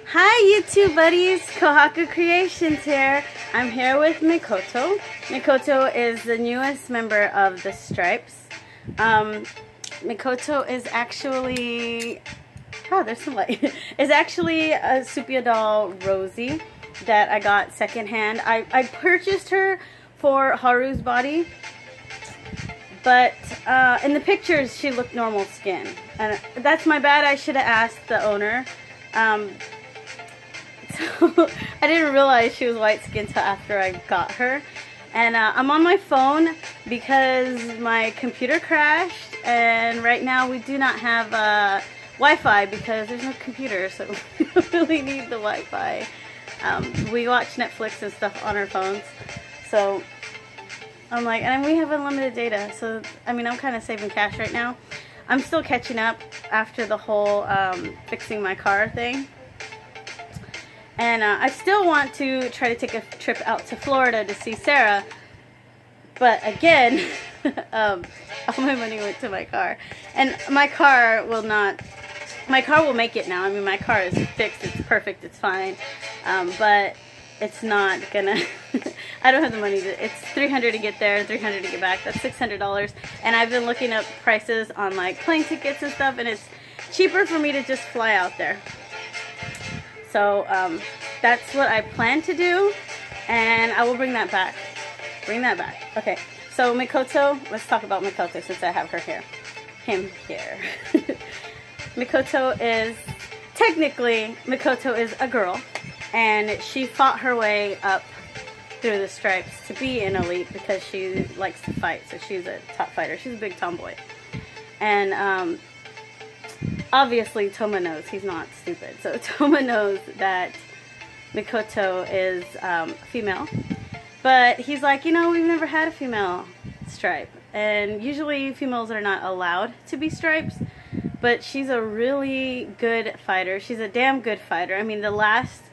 Hi YouTube buddies, Kohaku Creations here. I'm here with Mikoto. Mikoto is the newest member of the Stripes. Mikoto is actually, there's some light. Is actually a Supia doll Rosie that I got secondhand. I purchased her for Haru's body, but in the pictures she looked normal skin, and that's my bad. I should have asked the owner. So I didn't realize she was white skinned till after I got her. And I'm on my phone because my computer crashed, and right now we do not have Wi-Fi because there's no computer, so we don't really need the Wi-Fi. We watch Netflix and stuff on our phones, so I'm like, and we have unlimited data, so I mean, I'm kind of saving cash right now. I'm still catching up after the whole fixing my car thing. And I still want to try to take a trip out to Florida to see Sarah. But again, all my money went to my car. And my car will not, my car will make it now. I mean, my car is fixed, it's perfect, it's fine. But it's not gonna, I don't have the money to, it's $300 to get there, $300 to get back, that's $600. And I've been looking up prices on like plane tickets and stuff, and it's cheaper for me to just fly out there. So that's what I plan to do, and I will bring that back. Bring that back. Okay, so Mikoto, let's talk about Mikoto since I have her here. Him here. Mikoto is, technically, Mikoto is a girl, and she fought her way up through the Stripes to be an elite because she likes to fight, so she's a top fighter. She's a big tomboy. And obviously, Toma knows. He's not stupid. So Toma knows that Mikoto is female. But he's like, you know, we've never had a female stripe. And usually females are not allowed to be stripes. But she's a really good fighter. She's a damn good fighter. I mean, the last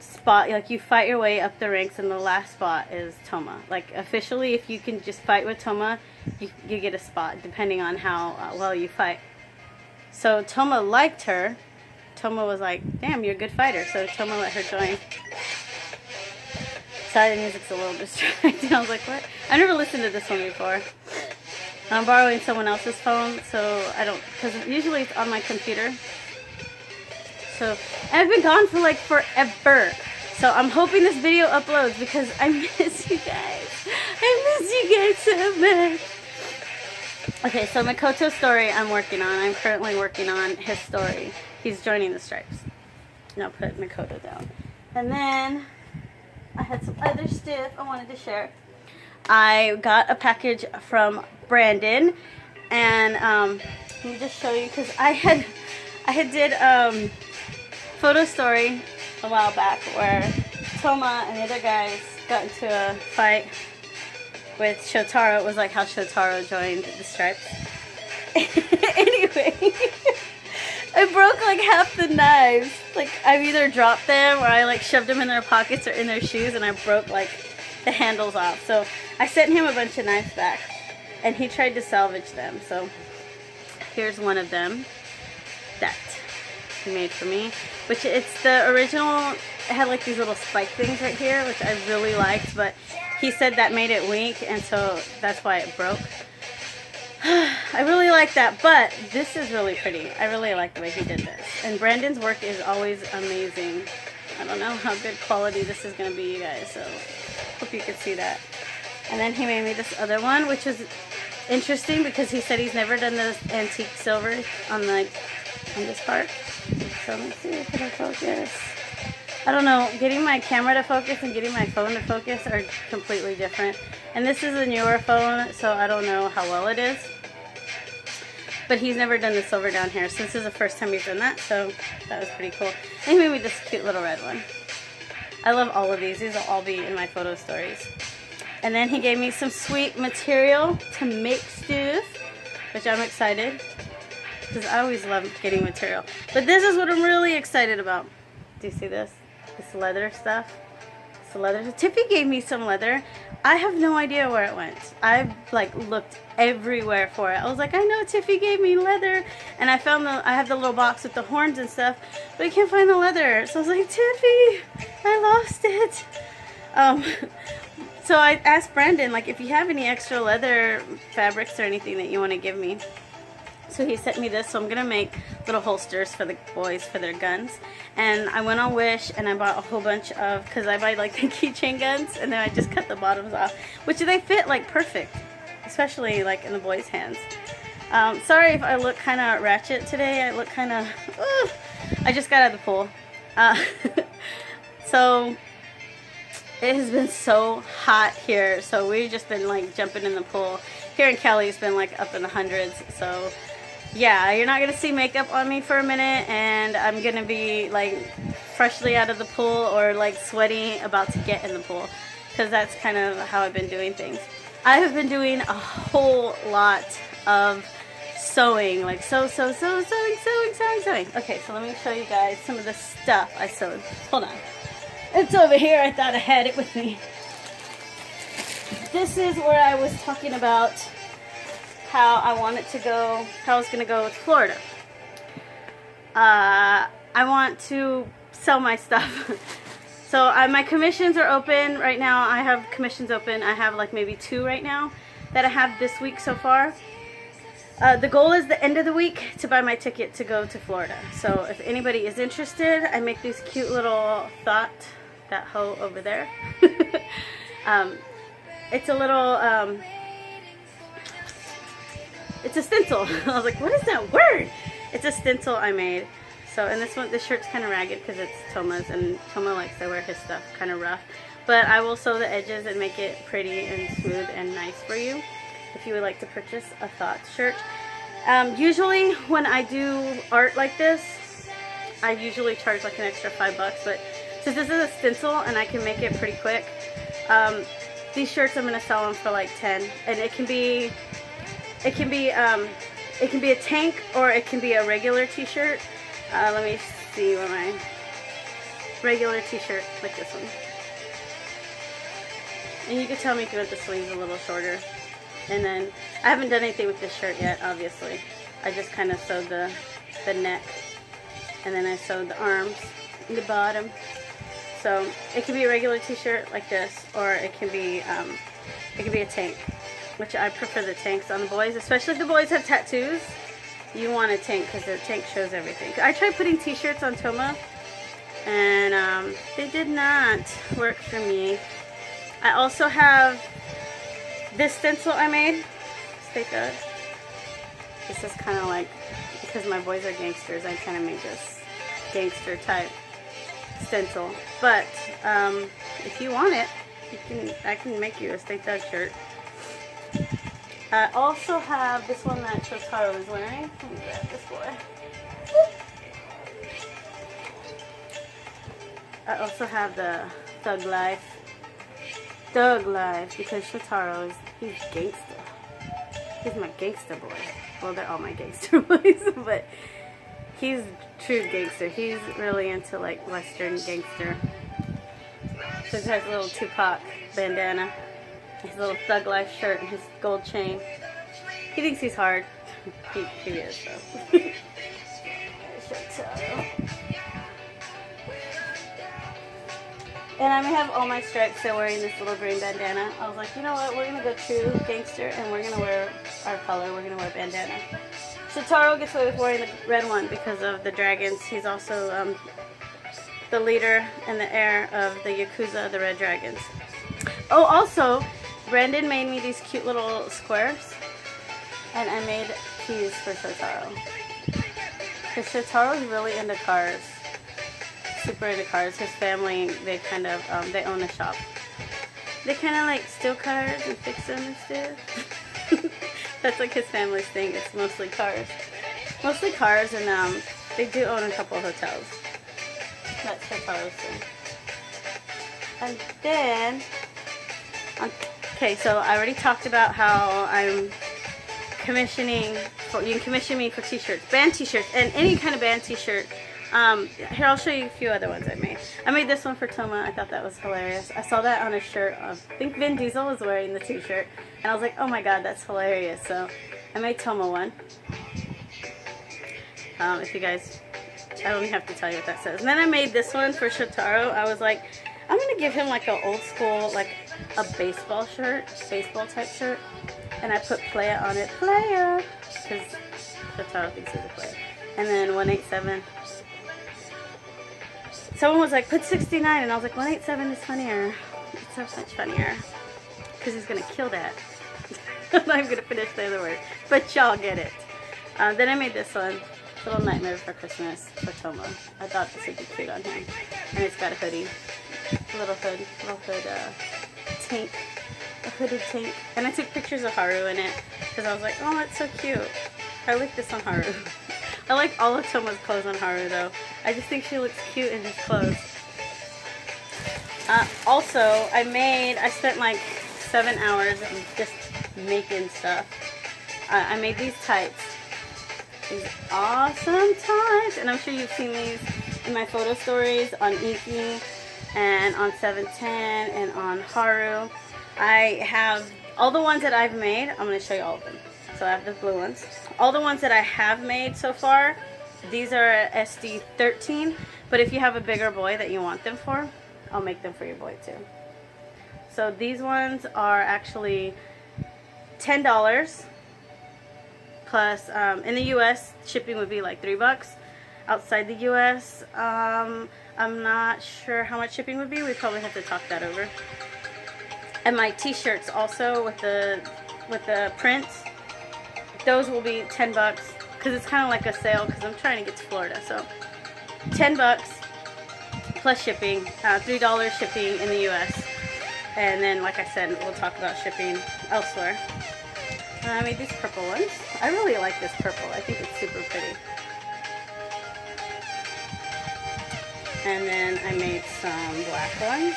spot, like you fight your way up the ranks, and the last spot is Toma. Like officially, if you can just fight with Toma, you get a spot depending on how well you fight. So Toma liked her. Toma was like, damn, you're a good fighter. So Toma let her join. Sorry, the music's a little distracting. I was like, what? I never listened to this one before. I'm borrowing someone else's phone, so I don't, because usually it's on my computer. So, and I've been gone for like forever. So I'm hoping this video uploads because I miss you guys. I miss you guys so much. Okay, so Mikoto's story I'm working on. I'm currently working on his story. He's joining the Stripes. Now put Mikoto down. And then I had some other stuff I wanted to share. I got a package from Brandon, and let me just show you, because I had did photo story a while back where Toma and the other guys got into a fight with Shotaro. It was like how Shotaro joined the Stripes. Anyway, I broke like half the knives. Like I've either dropped them or I like shoved them in their pockets or in their shoes, and I broke like the handles off. So I sent him a bunch of knives back, and he tried to salvage them. So here's one of them that he made for me, which it's the original. It had like these little spike things right here, which I really liked, but he said that made it weak, and so that's why it broke. I really like that, but this is really pretty. I really like the way he did this. And Brandon's work is always amazing. I don't know how good quality this is going to be, you guys, so hope you can see that. And then he made me this other one, which is interesting because he said he's never done this antique silver on this part. So let me see if it'll focus. I don't know, getting my camera to focus and getting my phone to focus are completely different. And this is a newer phone, so I don't know how well it is. But he's never done the silver down here, so this is the first time he's done that, so that was pretty cool. And he made me this cute little red one. I love all of these. These will all be in my photo stories. And then he gave me some sweet material to make stuff, which I'm excited, because I always love getting material. But this is what I'm really excited about. Do you see this? This leather stuff. This of leather. So Tiffy gave me some leather. I have no idea where it went. I've like looked everywhere for it. I was like, I know Tiffy gave me leather, and I found I have the little box with the horns and stuff, but I can't find the leather. So I was like, Tiffy, I lost it. So I asked Brandon, like, if you have any extra leather fabrics or anything that you want to give me. So he sent me this, so I'm going to make little holsters for the boys for their guns. And I went on Wish and I bought a whole bunch of, because I buy like the keychain guns, and then I just cut the bottoms off, which they fit like perfect, especially like in the boys' hands. Sorry if I look kind of ratchet today. I look kind of, I just got out of the pool. So it has been so hot here, so we've just been like jumping in the pool. Here in Cali it's been like up in the hundreds, so yeah, you're not gonna see makeup on me for a minute, and I'm gonna be like freshly out of the pool or like sweaty about to get in the pool, because that's kind of how I've been doing things. I have been doing a whole lot of sewing, like sewing. Okay, so let me show you guys some of the stuff I sewed. Hold on. It's over here. I thought I had it with me. This is where I was talking about how I wanted to go, how I was going to go to Florida. I want to sell my stuff. So my commissions are open right now. I have commissions open. I have like maybe 2 right now that I have this week so far. The goal is the end of the week to buy my ticket to go to Florida. So if anybody is interested, I make these cute little that hoe over there. It's a little, it's a stencil. I was like, what is that word? It's a stencil I made. So, and this shirt's kind of ragged because it's Toma's, and Toma likes to wear his stuff kind of rough. But I will sew the edges and make it pretty and smooth and nice for you if you would like to purchase a thought shirt. Usually when I do art like this, I usually charge like an extra $5, but since this is a stencil and I can make it pretty quick, these shirts I'm gonna sell them for like 10, and it can be a tank or it can be a regular t-shirt. Let me see what my regular t-shirt, like this one. And you can tell me if you want the sleeves a little shorter. And then I haven't done anything with this shirt yet, obviously. I just kind of sewed the neck, and then I sewed the arms and the bottom. So it can be a regular t-shirt like this, or it can be a tank, which I prefer the tanks on the boys, especially if the boys have tattoos. You want a tank because the tank shows everything. I tried putting t-shirts on Toma, and they did not work for me. I also have this stencil I made. Stay good. This is kind of like, because my boys are gangsters, I kind of made this gangster type stencil. But if you want it, I can make you a Stay Thug shirt. I also have this one that Shotaro is wearing. Let me grab this boy. I also have the Thug Life, because Shotaro he's gangster. He's my gangster boy. Well, they're all my gangster boys, but he's true gangster. He's really into like Western gangster. So he has a little Tupac bandana, his little Thug Life shirt, and his gold chain. He thinks he's hard. He is though. And I'm gonna have all my stripes. So wearing this little green bandana. I was like, you know what? We're gonna go true gangster, and we're gonna wear our color. We're gonna wear bandana. Shotaro gets away with wearing the red one because of the dragons. He's also the leader and the heir of the Yakuza, the Red Dragons. Oh, also, Brandon made me these cute little squares, and I made keys for Shotaro. Because Shotaro is really into cars. Super into cars. His family, they kind of, they own a shop. They kind of like steal cars and fix them and stuff. That's like his family's thing. It's mostly cars. Mostly cars, and they do own a couple hotels. That's Shotaro's thing. And then, okay, so I already talked about how I'm commissioning, you can commission me for t-shirts, band t-shirts, and any kind of band t-shirt Here, I'll show you a few other ones I made. I made this one for Toma. I thought that was hilarious. I saw that on a shirt of, I think Vin Diesel was wearing the t-shirt. And I was like, oh my god, that's hilarious. So I made Toma one. If you guys, I don't even have to tell you what that says. And then I made this one for Shotaro. I was like, I'm going to give him like an old school, like a baseball shirt, baseball type shirt. And I put Playa on it. Playa! Because Shotaro thinks he's a player. And then 187. Someone was like, put 69, and I was like, 187 is funnier. It's so much funnier. Because he's going to kill that. I'm going to finish the other word. But y'all get it. Then I made this one. Little Nightmare for Christmas for Toma. I thought this would be cute on him. And it's got a hoodie. A little hood tank. A hooded tank. And I took pictures of Haru in it. Because I was like, oh, that's so cute. I like this on Haru. I like all of Toma's clothes on Haru though. I just think she looks cute in his clothes. Also, I spent like 7 hours just making stuff. I made these tights. These awesome tights. And I'm sure you've seen these in my photo stories on Iki and on 710 and on Haru. I have all the ones that I've made. I'm going to show you all of them. So I have the blue ones. All the ones that I have made so far, these are SD13. But if you have a bigger boy that you want them for, I'll make them for your boy too. So these ones are actually $10. Plus, in the US, shipping would be like $3. Outside the US, I'm not sure how much shipping would be. We probably have to talk that over. And my t-shirts also with the prints. Those will be $10 because it's kind of like a sale because I'm trying to get to Florida. So $10 plus shipping, $3 shipping in the US. And then, like I said, we'll talk about shipping elsewhere. I made these purple ones. I really like this purple. I think it's super pretty. And then I made some black ones.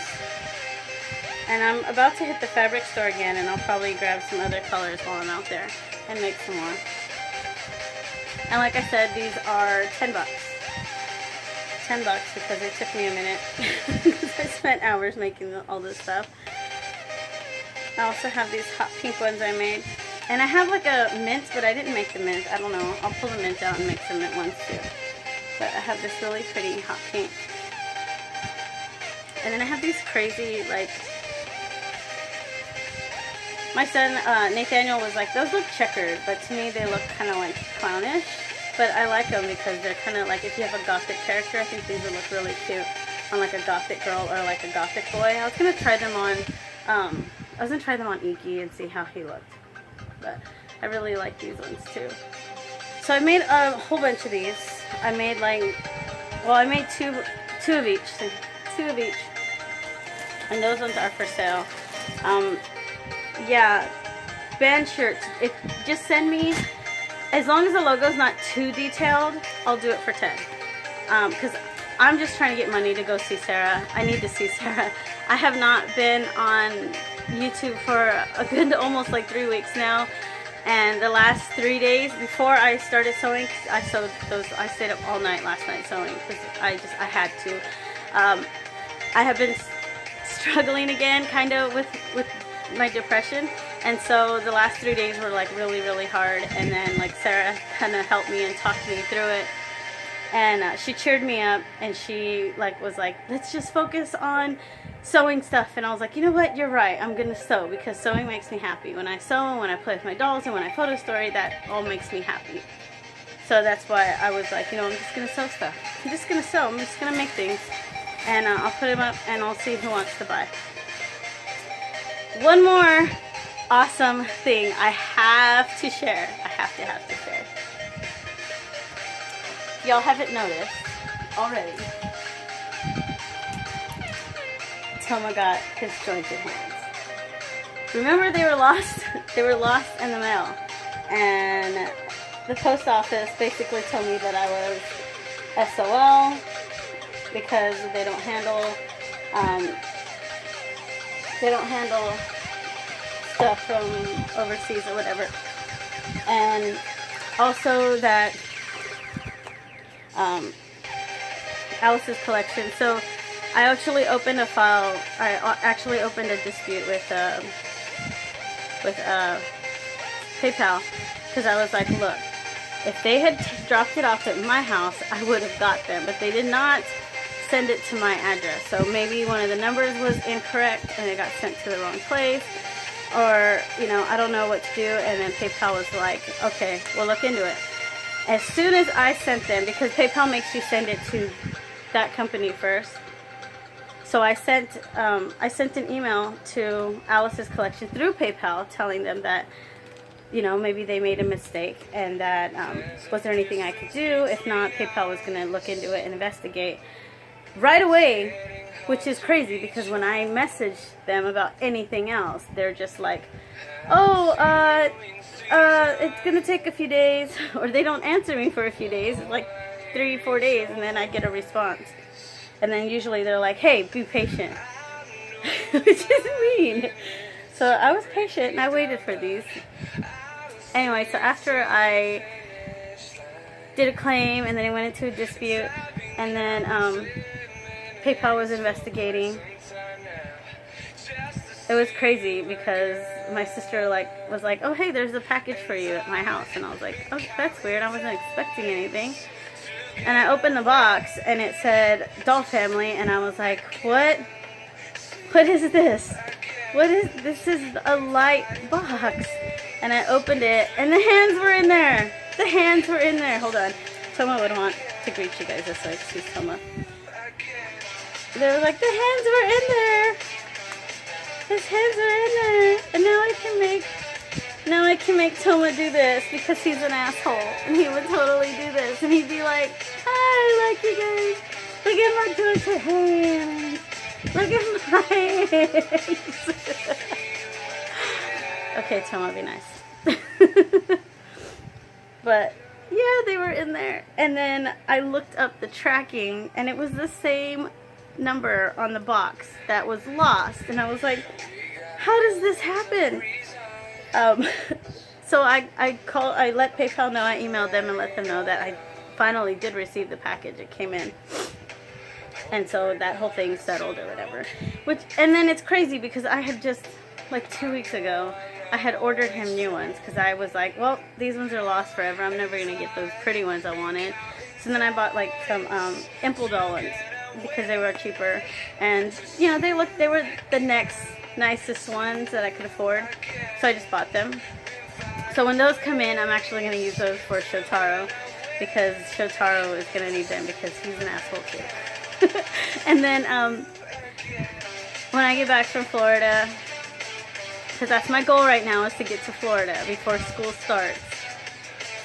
And I'm about to hit the fabric store again, and I'll probably grab some other colors while I'm out there and make some more. And like I said, these are $10. $10 because it took me a minute because I spent hours making all this stuff. I also have these hot pink ones I made. And I have like a mint, but I didn't make the mint. I don't know. I'll pull the mint out and make some mint ones too. But I have this really pretty hot pink. And then I have these crazy, like, my son, Nathaniel, was like, those look checkered, but to me they look kind of like clownish. But I like them because they're kind of like, if you have a gothic character, I think these would look really cute on like a gothic girl or like a gothic boy. I was going to try them on, Iki and see how he looked. But I really like these ones too. So I made a whole bunch of these. I made like, well, I made two of each. Two of each. And those ones are for sale. Yeah, band shirts. Just send me, as long as the logo's not too detailed, I'll do it for 10. Because I'm just trying to get money to go see Sarah. I need to see Sarah. I have not been on YouTube for a good almost like 3 weeks now. And the last 3 days before I started sewing, I sewed those. I stayed up all night last night sewing because I had to. I have been struggling again kind of with my depression, and so the last 3 days were like really hard, and then like Sarah kind of helped me and talked me through it, and she cheered me up, and she like was like, let's just focus on sewing stuff. And I was like, you know what, you're right, I'm gonna sew because sewing makes me happy. When I sew and when I play with my dolls and when I photo story, that all makes me happy. So that's why I was like, you know, I'm just gonna sew stuff. I'm just gonna sew, I'm just gonna make things, and I'll put them up and I'll see who wants to buy. One more awesome thing I have to share. I have to share. If y'all haven't noticed already, Toma got his jointed hands. Remember, they were lost? They were lost in the mail. And the post office basically told me that I was SOL because they don't handle stuff from overseas or whatever. And also that Alice's Collection. So I actually opened a file. I actually opened a dispute with PayPal, because I was like, look, if they had dropped it off at my house, I would have got them, but they did not send it to my address. So maybe one of the numbers was incorrect and it got sent to the wrong place, or, you know, I don't know what to do. And then PayPal was like, okay, we'll look into it. As soon as I sent them, because PayPal makes you send it to that company first, so I sent an email to Alice's Collection through PayPal telling them that, you know, maybe they made a mistake, and that was there anything I could do? If not, PayPal was going to look into it and investigate right away, which is crazy, because when I message them about anything else, they're just like, oh, it's going to take a few days, or they don't answer me for a few days, like 3-4 days, and then I get a response. And then usually they're like, hey, be patient, which is mean. So I was patient and I waited for these. Anyway, so after I did a claim, and then I went into a dispute, and then PayPal was investigating. It was crazy, because my sister was like, oh, hey, there's a package for you at my house. And I was like, oh, that's weird. I wasn't expecting anything. And I opened the box and it said Doll Family, and I was like, what? What is this? What is this? Is a light box. And I opened it and the hands were in there. The hands were in there. Hold on. Toma would want to greet you guys, so excuse Toma. They were like, the hands were in there. His hands are in there. And now I can make Toma do this, because he's an asshole, and he would totally do this, and he'd be like, I like you guys. Look at my daughter hands. Look at my hands. Okay, Toma, be nice. But yeah, they were in there. And then I looked up the tracking, and it was the same number on the box that was lost. And I was like, how does this happen? So I let PayPal know. I emailed them and let them know that I finally did receive the package. It came in. And so that whole thing settled or whatever. And then it's crazy, because I had just, like 2 weeks ago, I had ordered him new ones, because I was like, well, these ones are lost forever. I'm never going to get those pretty ones I wanted. So then I bought like some Impel doll ones, because they were cheaper. And, you know, they were the next nicest ones that I could afford. So I just bought them. So when those come in, I'm actually going to use those for Shotaro, because Shotaro is going to need them, because he's an asshole too. And then when I get back from Florida, because that's my goal right now, is to get to Florida before school starts.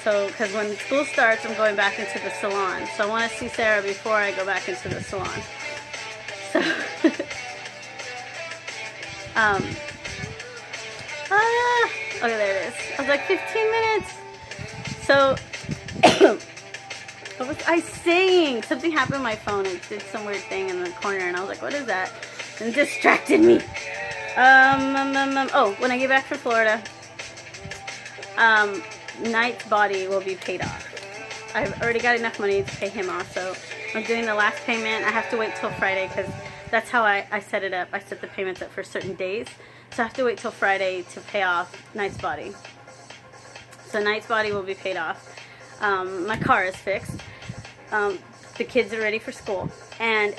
So, because when school starts, I'm going back into the salon. So I want to see Sarah before I go back into the salon. So, okay, there it is. I was like, 15 minutes. So, what was I saying? Something happened on my phone. It did some weird thing in the corner, and I was like, what is that? And it distracted me. Oh, when I get back from Florida, Knight's body will be paid off. I've already got enough money to pay him off, so I'm doing the last payment. I have to wait till Friday, because that's how I set it up. I set the payments up for certain days, so I have to wait till Friday to pay off Knight's body. So Knight's body will be paid off. My car is fixed. The kids are ready for school, and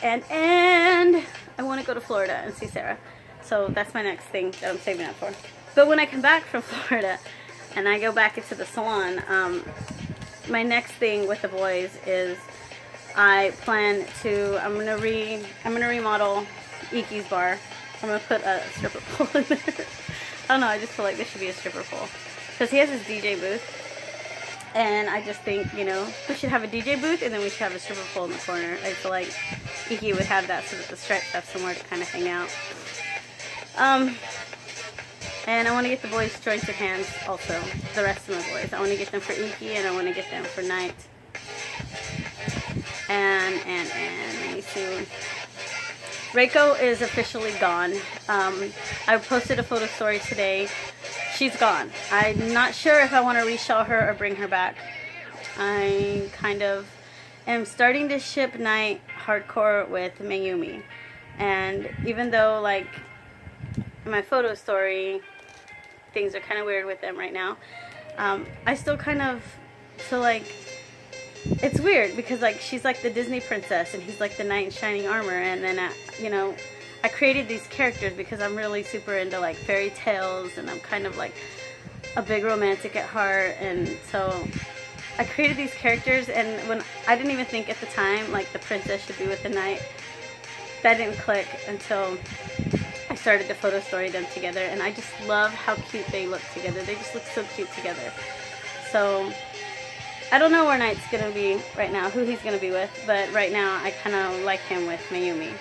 I want to go to Florida and see Sarah. So that's my next thing that I'm saving up for. But when I come back from Florida and I go back into the salon, my next thing with the boys is I'm gonna remodel Iki's bar. I'm gonna put a stripper pole in there. I don't know, I just feel like there should be a stripper pole, because he has his DJ booth, and I just think, you know, we should have a DJ booth, and then we should have a stripper pole in the corner. I feel like Iki would have that, so that the stripes have somewhere to kind of hang out. And I want to get the boys jointed hands also, the rest of my boys. I want to get them for Iki, and I want to get them for Night. And let me see. Reiko is officially gone. I posted a photo story today. She's gone. I'm not sure if I want to reshow her or bring her back. I kind of am starting to ship Night hardcore with Mayumi. And even though, like, in my photo story, things are kind of weird with them right now, I still kind of feel like it's weird because, like, she's like the Disney princess and he's like the knight in shining armor. And then, you know, I created these characters because I'm really super into, like, fairy tales, and I'm kind of like a big romantic at heart. And so I created these characters, and when I didn't even think at the time, like, the princess should be with the knight. That didn't click until I started to photo story them together, and I just love how cute they look together. They just look so cute together. So I don't know where Knight's gonna be right now, who he's gonna be with, but right now I kind of like him with Mayumi.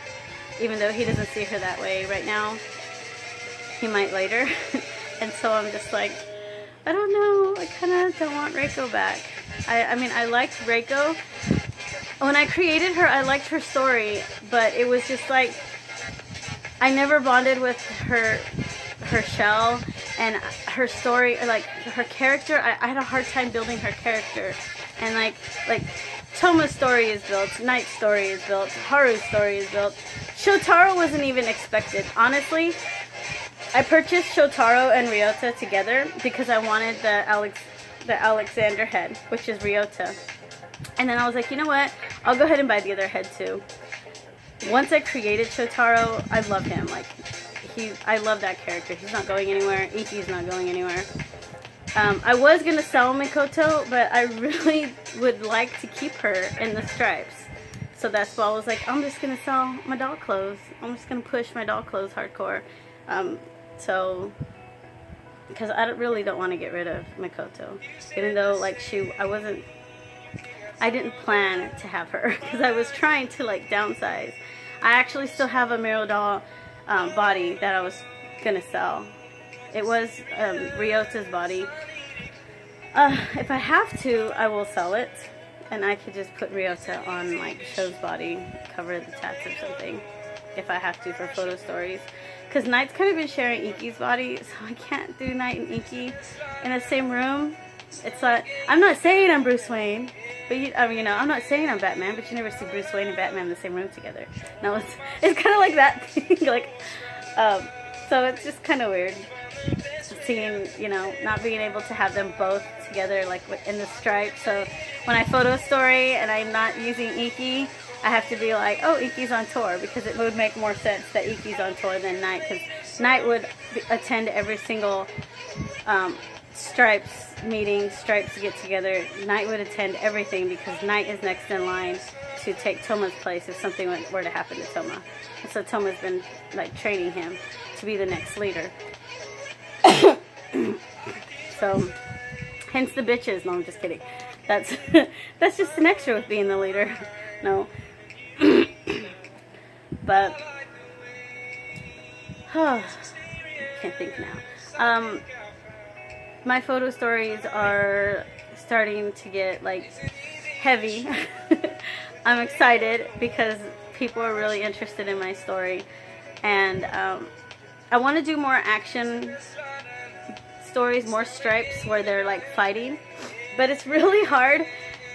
Even though he doesn't see her that way right now, he might later. And so I'm just like, I don't know, I kind of don't want Reiko back. I mean, I liked Reiko. When I created her, I liked her story, but it was just like, I never bonded with her shell and her story, like her character. I had a hard time building her character. And like Toma's story is built, Knight's story is built, Haru's story is built. Shotaro wasn't even expected. Honestly, I purchased Shotaro and Ryota together because I wanted the Alexander head, which is Ryota. And then I was like, you know what? I'll go ahead and buy the other head too. Once I created Shotaro, I love him. Like, I love that character. He's not going anywhere. Iki's not going anywhere. I was going to sell Mikoto, but I really would like to keep her in the stripes. So that's why I was like, I'm just going to sell my doll clothes. I'm just going to push my doll clothes hardcore. So, because I really don't want to get rid of Mikoto. Even though, like, I didn't plan to have her because I was trying to, like, downsize. I actually still have a Miro doll body that I was going to sell. It was Ryota's body. If I have to, I will sell it. And I could just put Ryota on, like, Sho's body, cover the tats or something, if I have to for photo stories. Because Knight's kind of been sharing Iki's body, so I can't do Knight and Iki in the same room. It's like, I'm not saying I'm Bruce Wayne, but I mean, you know, I'm not saying I'm Batman, but you never see Bruce Wayne and Batman in the same room together. No, it's kind of like that thing, like, so it's just kind of weird seeing, you know, not being able to have them both together, like, in the stripes. So when I photo story and I'm not using Iki, I have to be like, oh, Iki's on tour, because it would make more sense that Iki's on tour than Knight, because Knight would attend every single stripes meeting, stripes get together. Knight would attend everything because Knight is next in line to take Toma's place if something were to happen to Toma. And so Toma's been, like, training him to be the next leader. So, hence the bitches. No, I'm just kidding. That's just an extra with being the leader. No. But I can't think now. My photo stories are starting to get, like, heavy. I'm excited because people are really interested in my story, and I want to do more action stories, more stripes where they're, like, fighting, but it's really hard.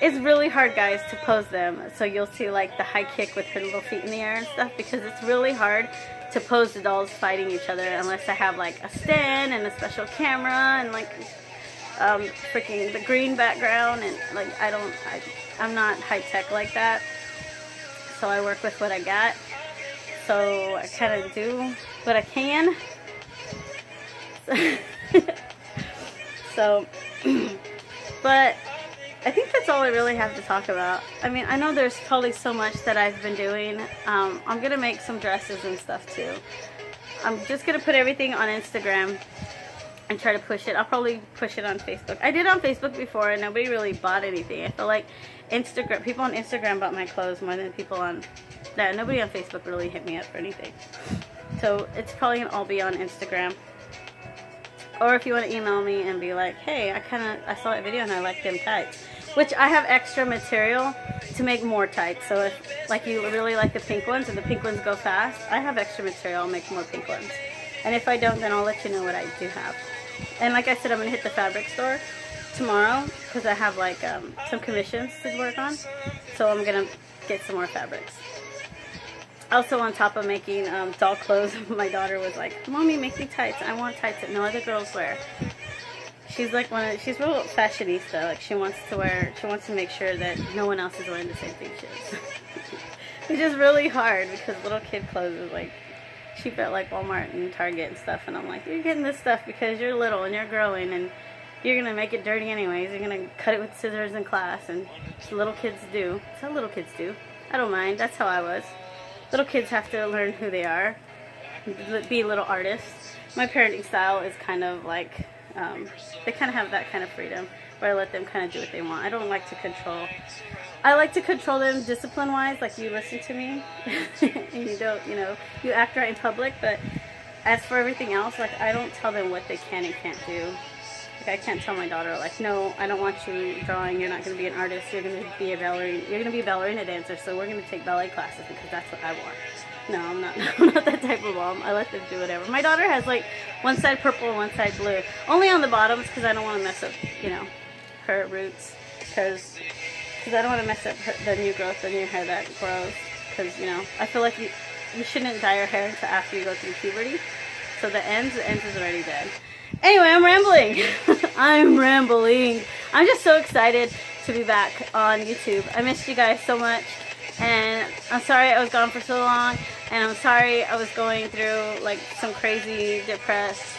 It's really hard, guys, to pose them. So you'll see, like, the high kick with her little feet in the air and stuff, because it's really hard to pose the dolls fighting each other unless I have, like, a stand and a special camera and, like, freaking the green background, and, like, I'm not high tech like that. So I work with what I got. So I kind of do what I can. So, but I think that's all I really have to talk about. I mean, I know there's probably so much that I've been doing. I'm going to make some dresses and stuff too. I'm just going to put everything on Instagram and try to push it. I'll probably push it on Facebook. I did on Facebook before and nobody really bought anything. I feel like people on Instagram bought my clothes more than people on... Yeah, nobody on Facebook really hit me up for anything. So it's probably going to all be on Instagram. Or if you want to email me and be like, hey, I saw that video and I like them tights. Which I have extra material to make more tights. So if, like, you really like the pink ones and the pink ones go fast, I have extra material. I'll make more pink ones. And if I don't, then I'll let you know what I do have. And like I said, I'm going to hit the fabric store tomorrow because I have, like, some commissions to work on. So I'm going to get some more fabrics. Also, on top of making doll clothes, my daughter was like, "Mommy, make me tights. I want tights that no other girls wear." She's like she's real fashionista. Like she wants to make sure that no one else is wearing the same thing she is. Which is really hard because little kid clothes is like cheap at like Walmart and Target and stuff. And I'm like, you're getting this stuff because you're little and you're growing and you're gonna make it dirty anyways. You're gonna cut it with scissors in class, and little kids do. That's how little kids do. I don't mind. That's how I was. Little kids have to learn who they are, be little artists. My parenting style is kind of like, they kind of have that kind of freedom where I let them kind of do what they want. I don't like to control. I like to control them discipline-wise, like you listen to me and you don't, you act right in public, but as for everything else, like I don't tell them what they can and can't do. Like I can't tell my daughter, like, no, I don't want you drawing, you're not going to be an artist, you're going to be a ballerina, you're going to be a ballerina dancer, so we're going to take ballet classes because that's what I want. No, I'm not, I'm not that type of mom. I let them do whatever. My daughter has like one side purple and one side blue. Only on the bottoms because I don't want to mess up, her roots. Because I don't want to mess up the new growth, the new hair that grows. Because, I feel like you shouldn't dye your hair until after you go through puberty. So the ends is already dead. Anyway, I'm rambling. I'm rambling. I'm just so excited to be back on YouTube. I missed you guys so much. And I'm sorry I was gone for so long. And I'm sorry I was going through like some crazy, depressed,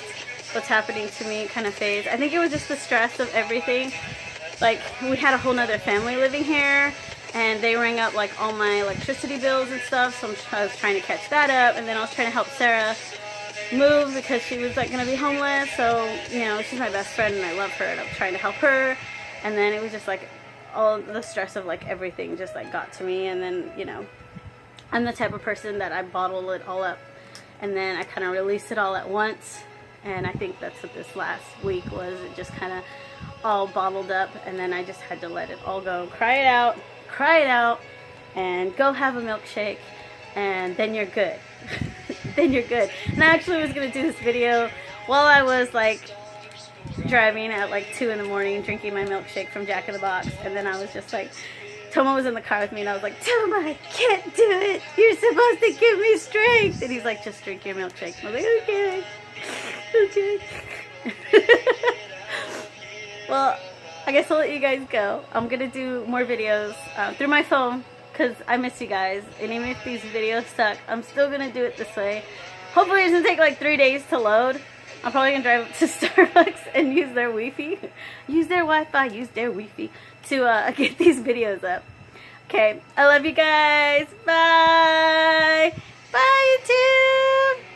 what's happening to me kind of phase. I think it was just the stress of everything. Like, we had a whole nother family living here. And they rang up like all my electricity bills and stuff. So I was trying to catch that up. And then I was trying to help Sarah move because she was like gonna be homeless. So she's my best friend and I love her, and I'm trying to help her. And then it was just like all the stress of like everything just like got to me. And then I'm the type of person that I bottle it all up and then I kind of release it all at once. And I think that's what this last week was. It just kind of all bottled up, and then I just had to let it all go, cry it out, and go have a milkshake, and then you're good. Then you're good. And I actually was gonna do this video while I was like driving at like 2 in the morning drinking my milkshake from Jack in the Box, and then I was just like, Toma was in the car with me and I was like, Toma, I can't do it. You're supposed to give me strength. And he's like, just drink your milkshake. And I was like, okay. Okay. Well, I guess I'll let you guys go. I'm gonna do more videos through my phone because I miss you guys. And even if these videos suck, I'm still gonna do it this way. Hopefully it doesn't take like 3 days to load. I'm probably gonna drive up to Starbucks and use their Wi-Fi, use their Wi-Fi, use their Wi-Fi to get these videos up. Okay, I love you guys. Bye. Bye, YouTube.